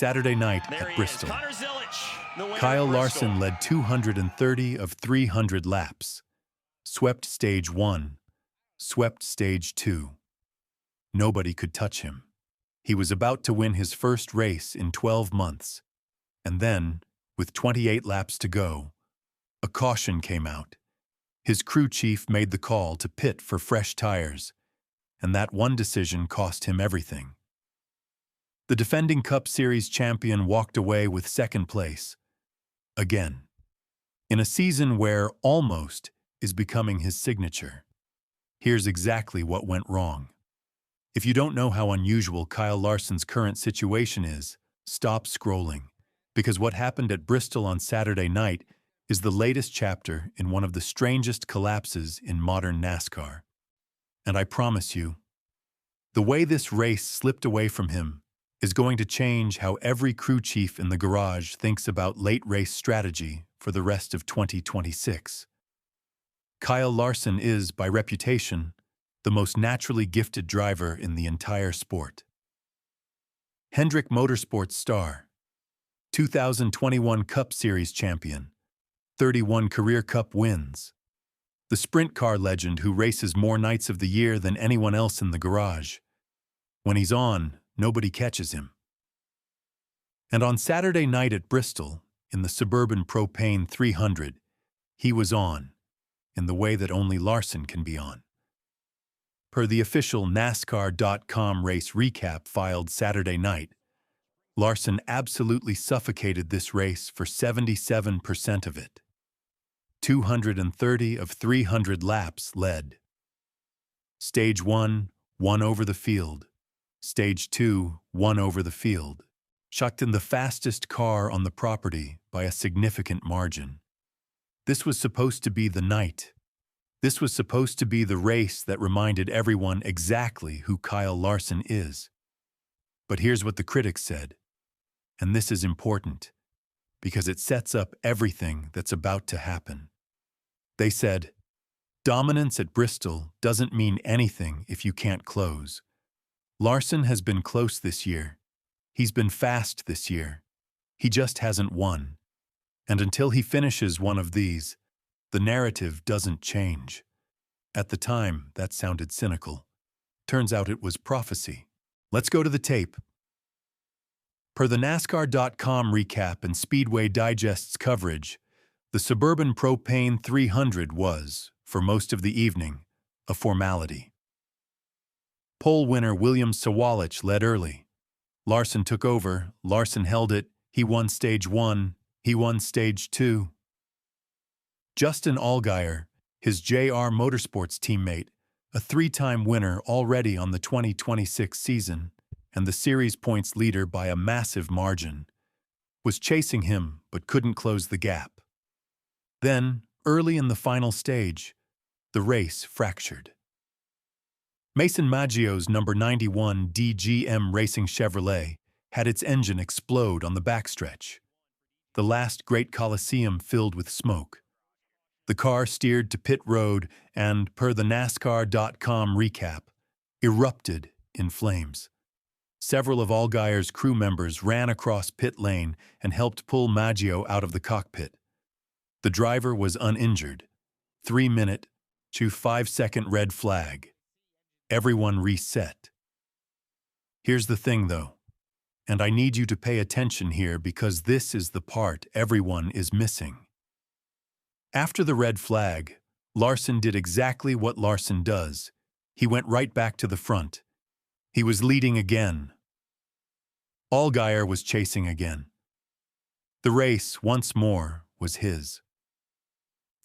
Saturday night There at he Bristol. is. Connor Zilic, the winner Kyle at Bristol. Larson led 230 of 300 laps, swept stage 1, swept stage 2. Nobody could touch him. He was about to win his first race in 12 months. And then, with 28 laps to go, a caution came out. His crew chief made the call to pit for fresh tires, and that one decision cost him everything. The defending Cup Series champion walked away with second place, again, in a season where almost is becoming his signature. Here's exactly what went wrong. If you don't know how unusual Kyle Larson's current situation is, stop scrolling, because what happened at Bristol on Saturday night is the latest chapter in one of the strangest collapses in modern NASCAR. And I promise you, the way this race slipped away from him is going to change how every crew chief in the garage thinks about late race strategy for the rest of 2026. Kyle Larson is, by reputation, the most naturally gifted driver in the entire sport. Hendrick Motorsports star, 2021 Cup Series champion, 31 Career Cup wins. The sprint car legend who races more nights of the year than anyone else in the garage. When he's on, nobody catches him. And on Saturday night at Bristol, in the Suburban Propane 300, he was on, in the way that only Larson can be on. Per the official NASCAR.com race recap filed Saturday night, Larson absolutely suffocated this race for 77% of it. 230 of 300 laps led. Stage 1, won over the field. Stage 2, won over the field. Chucked in the fastest car on the property by a significant margin. This was supposed to be the night. This was supposed to be the race that reminded everyone exactly who Kyle Larson is. But here's what the critics said. And this is important, because it sets up everything that's about to happen. They said, dominance at Bristol doesn't mean anything if you can't close. Larson has been close this year. He's been fast this year. He just hasn't won. And until he finishes one of these, the narrative doesn't change. At the time, that sounded cynical. Turns out it was prophecy. Let's go to the tape. Per the NASCAR.com recap and Speedway Digest's coverage, the Suburban Propane 300 was, for most of the evening, a formality. Pole winner William Sawalich led early. Larson took over, Larson held it, he won Stage 1, he won Stage 2. Justin Allgaier, his JR Motorsports teammate, a three-time winner already on the 2026 season, and the series points leader by a massive margin, was chasing him but couldn't close the gap. Then, early in the final stage, the race fractured. Mason Maggio's number 91 DGM Racing Chevrolet had its engine explode on the backstretch. The Last Great Colosseum filled with smoke. The car steered to pit road and, per the NASCAR.com recap, erupted in flames. Several of Allgaier's crew members ran across pit lane and helped pull Maggio out of the cockpit. The driver was uninjured. 3-minute to 5-second red flag. Everyone reset. Here's the thing, though, and I need you to pay attention here because this is the part everyone is missing. After the red flag, Larson did exactly what Larson does. He went right back to the front. He was leading again. Allgaier was chasing again. The race, once more, was his.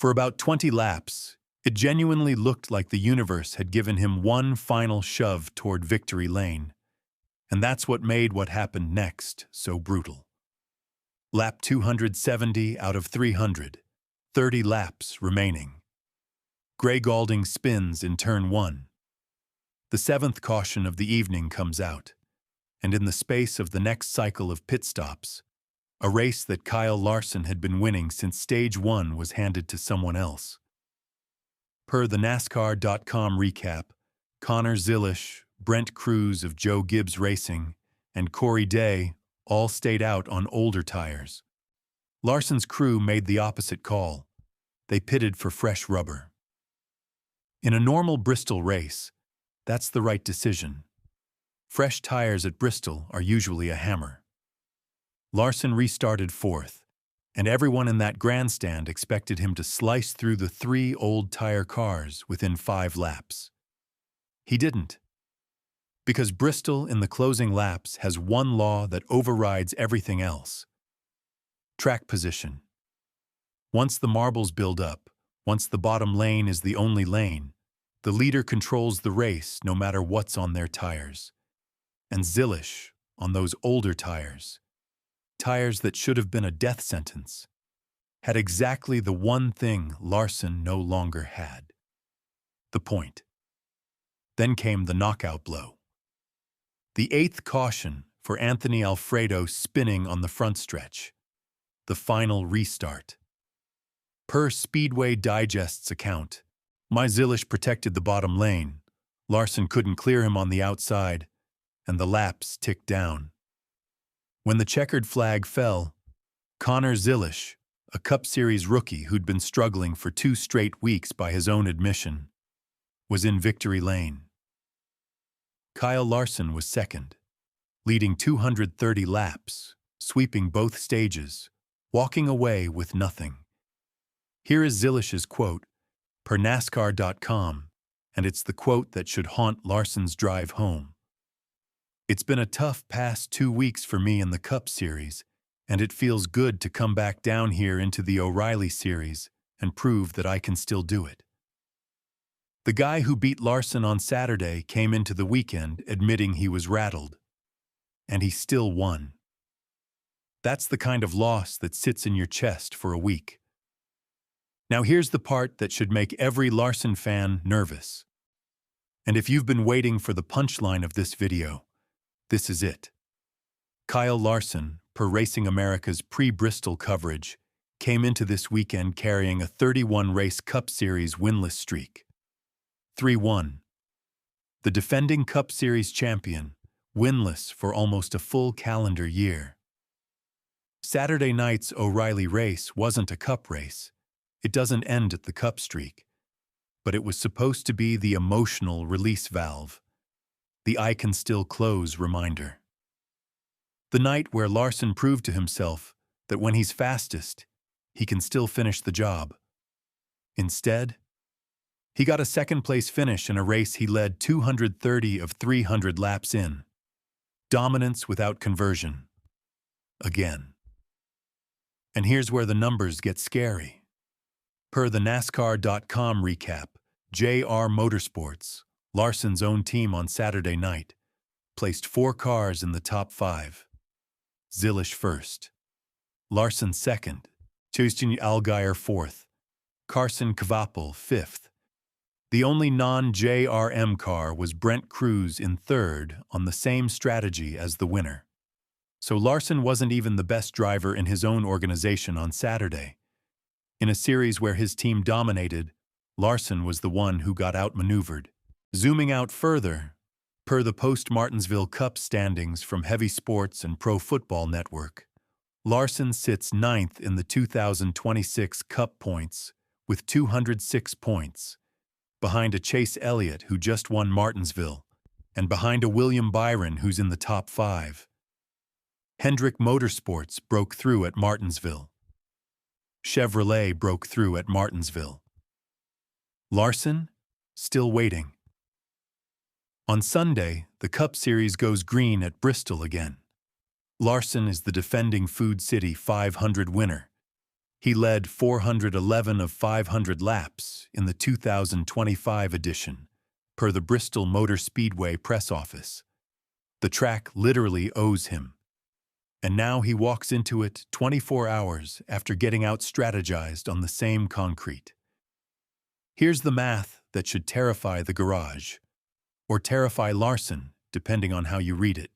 For about 20 laps, it genuinely looked like the universe had given him one final shove toward victory lane. And that's what made what happened next so brutal. Lap 270 out of 300, 30 laps remaining. Gray Gaulding spins in turn 1. The 7th caution of the evening comes out, and in the space of the next cycle of pit stops, a race that Kyle Larson had been winning since Stage 1 was handed to someone else. Per the NASCAR.com recap, Connor Zilic, Brent Cruz of Joe Gibbs Racing, and Corey Day, all stayed out on older tires. Larson's crew made the opposite call. They pitted for fresh rubber. In a normal Bristol race, that's the right decision. Fresh tires at Bristol are usually a hammer. Larson restarted fourth, and everyone in that grandstand expected him to slice through the 3 old tire cars within 5 laps. He didn't. Because Bristol in the closing laps has one law that overrides everything else. Track position. Once the marbles build up, once the bottom lane is the only lane, the leader controls the race no matter what's on their tires. And Zilisch, on those older tires that should have been a death sentence, had exactly the one thing Larson no longer had. The point. Then came the knockout blow. The 8th caution for Anthony Alfredo spinning on the front stretch. The final restart. Per Speedway Digest's account, Zilisch protected the bottom lane, Larson couldn't clear him on the outside, and the laps ticked down. When the checkered flag fell, Connor Zilisch, a Cup Series rookie who'd been struggling for 2 straight weeks by his own admission, was in victory lane. Kyle Larson was second, leading 230 laps, sweeping both stages, walking away with nothing. Here is Zilisch's quote, per NASCAR.com, and it's the quote that should haunt Larson's drive home. "It's been a tough past 2 weeks for me in the Cup Series, and it feels good to come back down here into the O'Reilly Series and prove that I can still do it." The guy who beat Larson on Saturday came into the weekend admitting he was rattled, and he still won. That's the kind of loss that sits in your chest for a week. Now here's the part that should make every Larson fan nervous. And if you've been waiting for the punchline of this video, this is it. Kyle Larson, per Racing America's pre-Bristol coverage, came into this weekend carrying a 31-race Cup Series winless streak. 3-1. The defending Cup Series champion, winless for almost a full calendar year. Saturday night's O'Reilly race wasn't a Cup race. It doesn't end at the Cup streak. But it was supposed to be the emotional release valve. The I can still close reminder. The night where Larson proved to himself that when he's fastest, he can still finish the job. Instead, he got a second-place finish in a race he led 230 of 300 laps in. Dominance without conversion. Again. And here's where the numbers get scary. Per the NASCAR.com recap, JR Motorsports, Larson's own team on Saturday night, placed 4 cars in the top 5. Zilisch first. Larson second. Justin Allgaier fourth. Carson Kvapil fifth. The only non-JRM car was Brent Cruz in third on the same strategy as the winner. So Larson wasn't even the best driver in his own organization on Saturday. In a series where his team dominated, Larson was the one who got outmaneuvered. Zooming out further, per the post-Martinsville Cup standings from Heavy Sports and Pro Football Network, Larson sits 9th in the 2026 Cup points with 206 points, behind a Chase Elliott who just won Martinsville, and behind a William Byron who's in the top 5. Hendrick Motorsports broke through at Martinsville. Chevrolet broke through at Martinsville. Larson, still waiting. On Sunday, the Cup Series goes green at Bristol again. Larson is the defending Food City 500 winner. He led 411 of 500 laps in the 2025 edition, per the Bristol Motor Speedway press office. The track literally owes him. And now he walks into it 24 hours after getting out-strategized on the same concrete. Here's the math that should terrify the garage, or terrify Larson, depending on how you read it.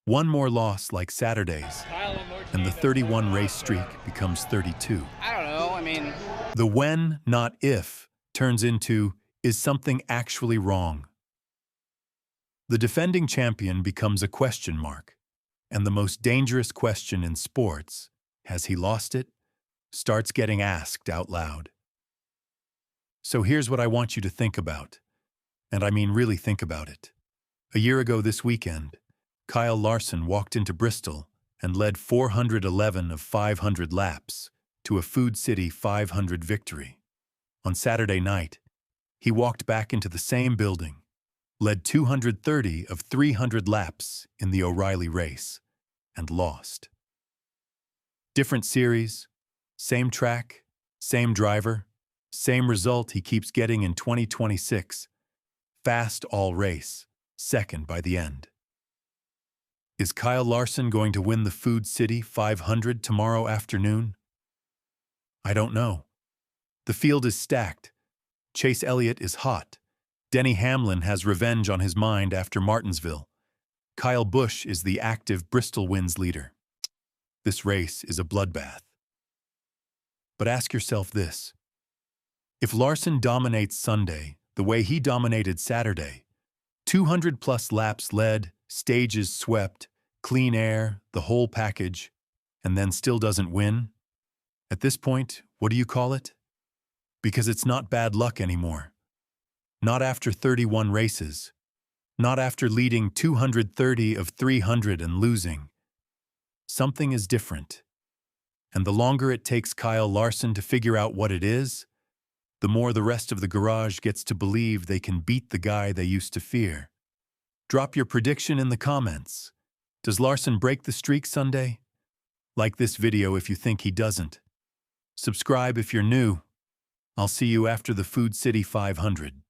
One more loss like Saturday's, and the 31-race streak becomes 32. I don't know, The when, not if, turns into, is something actually wrong? The defending champion becomes a question mark. And the most dangerous question in sports, has he lost it, starts getting asked out loud. So here's what I want you to think about. And I mean really think about it. A year ago this weekend, Kyle Larson walked into Bristol and led 411 of 500 laps to a Food City 500 victory. On Saturday night, he walked back into the same building, led 230 of 300 laps in the O'Reilly race, and lost. Different series, same track, same driver, same result he keeps getting in 2026. Fast all race, second by the end. Is Kyle Larson going to win the Food City 500 tomorrow afternoon? I don't know. The field is stacked. Chase Elliott is hot. Denny Hamlin has revenge on his mind after Martinsville. Kyle Busch is the active Bristol wins leader. This race is a bloodbath. But ask yourself this. If Larson dominates Sunday the way he dominated Saturday, 200-plus laps led, stages swept, clean air, the whole package, and then still doesn't win? At this point, what do you call it? Because it's not bad luck anymore. Not after 31 races. Not after leading 230 of 300 and losing. Something is different. And the longer it takes Kyle Larson to figure out what it is, the more the rest of the garage gets to believe they can beat the guy they used to fear. Drop your prediction in the comments. Does Larson break the streak Sunday? Like this video if you think he doesn't. Subscribe if you're new. I'll see you after the Food City 500.